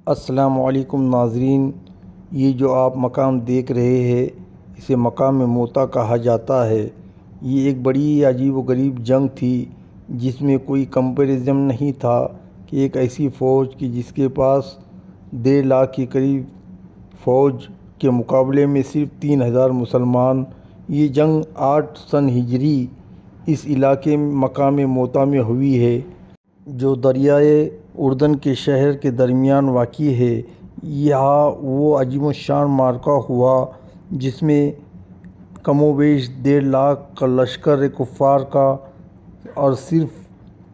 السلام علیکم ناظرین، یہ جو آپ مقام دیکھ رہے ہیں اسے مقام موتا کہا جاتا ہے۔ یہ ایک بڑی عجیب و غریب جنگ تھی جس میں کوئی کمپیریزن نہیں تھا کہ ایک ایسی فوج کہ جس کے پاس 1.5 لاکھ کے قریب فوج کے مقابلے میں صرف 3,000 مسلمان۔ یہ جنگ 8 سن ہجری اس علاقے مقام موتا میں ہوئی ہے جو دریائے اردن کے شہر کے درمیان واقع ہے۔ یہاں وہ عظیم الشان معرکہ ہوا جس میں کم و بیش 1.5 لاکھ کا لشکر کفار کا اور صرف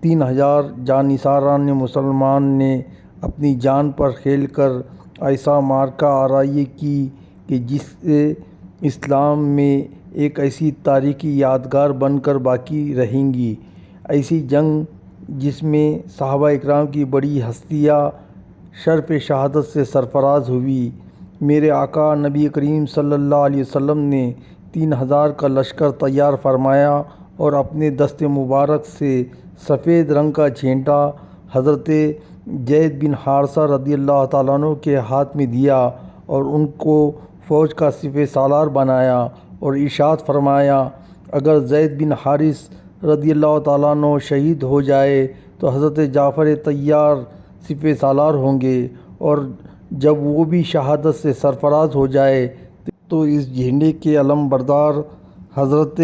3,000 جانثاران مسلمان نے اپنی جان پر کھیل کر ایسا معرکہ آرائی کی کہ جس سے اسلام میں ایک ایسی تاریخی یادگار بن کر باقی رہیں گی۔ ایسی جنگ جس میں صحابہ اکرام کی بڑی ہستیاں شرف شہادت سے سرفراز ہوئی۔ میرے آقا نبی کریم صلی اللہ علیہ وسلم نے 3,000 کا لشکر تیار فرمایا اور اپنے دست مبارک سے سفید رنگ کا جھنڈا حضرت زید بن حارثہ رضی اللہ تعالیٰ عنہ کے ہاتھ میں دیا اور ان کو فوج کا سپہ سالار بنایا اور ارشاد فرمایا، اگر زید بن حارثہ رضی اللہ تعالیٰ عنہ شہید ہو جائے تو حضرت جعفر طیار سپہ سالار ہوں گے، اور جب وہ بھی شہادت سے سرفراز ہو جائے تو اس جھنڈے کے علم بردار حضرت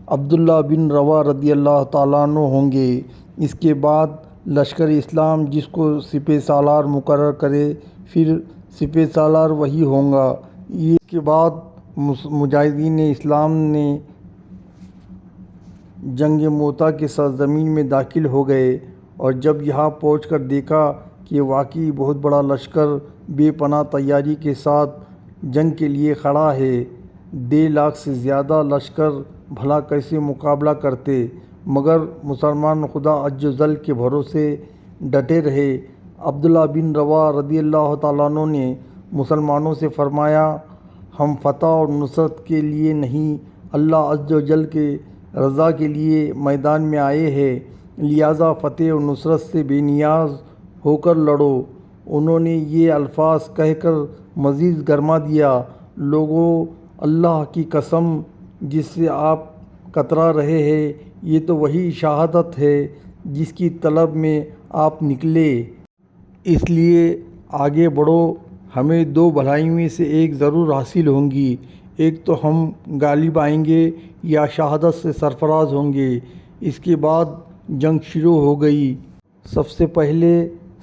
عبداللہ بن رواحہ رضی اللہ تعالیٰ عنہ ہوں گے۔ اس کے بعد لشکر اسلام جس کو سپہ سالار مقرر کرے پھر سپہ سالار وہی ہوں گا۔ اس کے بعد مجاہدین اسلام نے جنگ موتا کے سرزمین میں داخل ہو گئے، اور جب یہاں پہنچ کر دیکھا کہ واقعی بہت بڑا لشکر بے پناہ تیاری کے ساتھ جنگ کے لیے کھڑا ہے۔ 1.5 لاکھ سے زیادہ لشکر بھلا کیسے مقابلہ کرتے، مگر مسلمان خدا عز و جل کے بھروسے ڈٹے رہے۔ عبداللہ بن رواحہ رضی اللہ تعالیٰ عنہ نے مسلمانوں سے فرمایا، ہم فتح اور نصرت کے لیے نہیں، اللہ عز و جل کے رضا کے لیے میدان میں آئے ہیں، لہٰذا فتح و نصرت سے بے نیاز ہو کر لڑو۔ انہوں نے یہ الفاظ کہہ کر مزید گرما دیا، لوگو اللہ کی قسم جس سے آپ کترا رہے ہیں یہ تو وہی شہادت ہے جس کی طلب میں آپ نکلے، اس لیے آگے بڑھو، ہمیں 2 بھلائیوں میں سے ایک ضرور حاصل ہوں گی، ایک تو ہم غالب آئیں گے یا شہادت سے سرفراز ہوں گے۔ اس کے بعد جنگ شروع ہو گئی۔ سب سے پہلے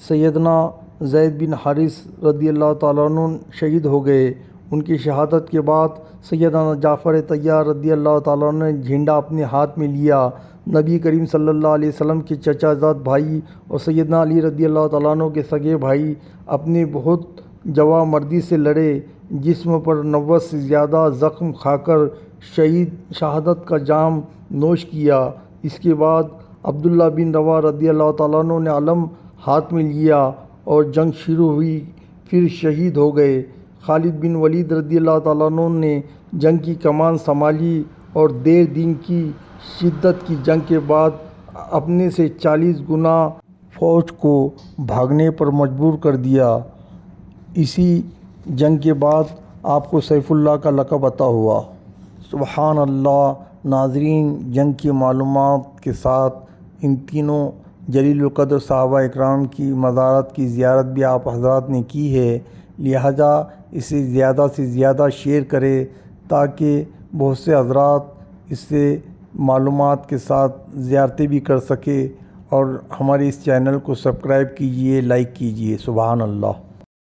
سیدنا زید بن حارثہ رضی اللہ تعالیٰ عنہ شہید ہو گئے۔ ان کی شہادت کے بعد سیدنا جعفر طیار رضی اللہ تعالیٰ عنہ نے جھنڈا اپنے ہاتھ میں لیا۔ نبی کریم صلی اللہ علیہ وسلم کے چچا زاد بھائی اور سیدنا علی رضی اللہ تعالیٰ عنہ کے سگے بھائی اپنے بہت جواں مردی سے لڑے، جسم پر 90 سے زیادہ زخم کھا کر شہادت کا جام نوش کیا۔ اس کے بعد عبداللہ بن رواحہ رضی اللہ تعالیٰ عنہ نے علم ہاتھ میں لیا اور جنگ شروع ہوئی، پھر شہید ہو گئے۔ خالد بن ولید رضی اللہ تعالیٰ عنہ نے جنگ کی کمان سنبھالی اور 1.5 دن کی شدت کی جنگ کے بعد اپنے سے 40 گنا فوج کو بھاگنے پر مجبور کر دیا۔ اسی جنگ کے بعد آپ کو سیف اللہ کا لقب عطا ہوا۔ سبحان اللہ۔ ناظرین، جنگ کی معلومات کے ساتھ ان تینوں جلیل القدر صحابہ اکرام کی مزارات کی زیارت بھی آپ حضرات نے کی ہے، لہذا اسے زیادہ سے زیادہ شیئر کریں تاکہ بہت سے حضرات اس سے معلومات کے ساتھ زیارتیں بھی کر سکیں، اور ہمارے اس چینل کو سبسکرائب کیجئے، لائک کیجئے۔ سبحان اللہ۔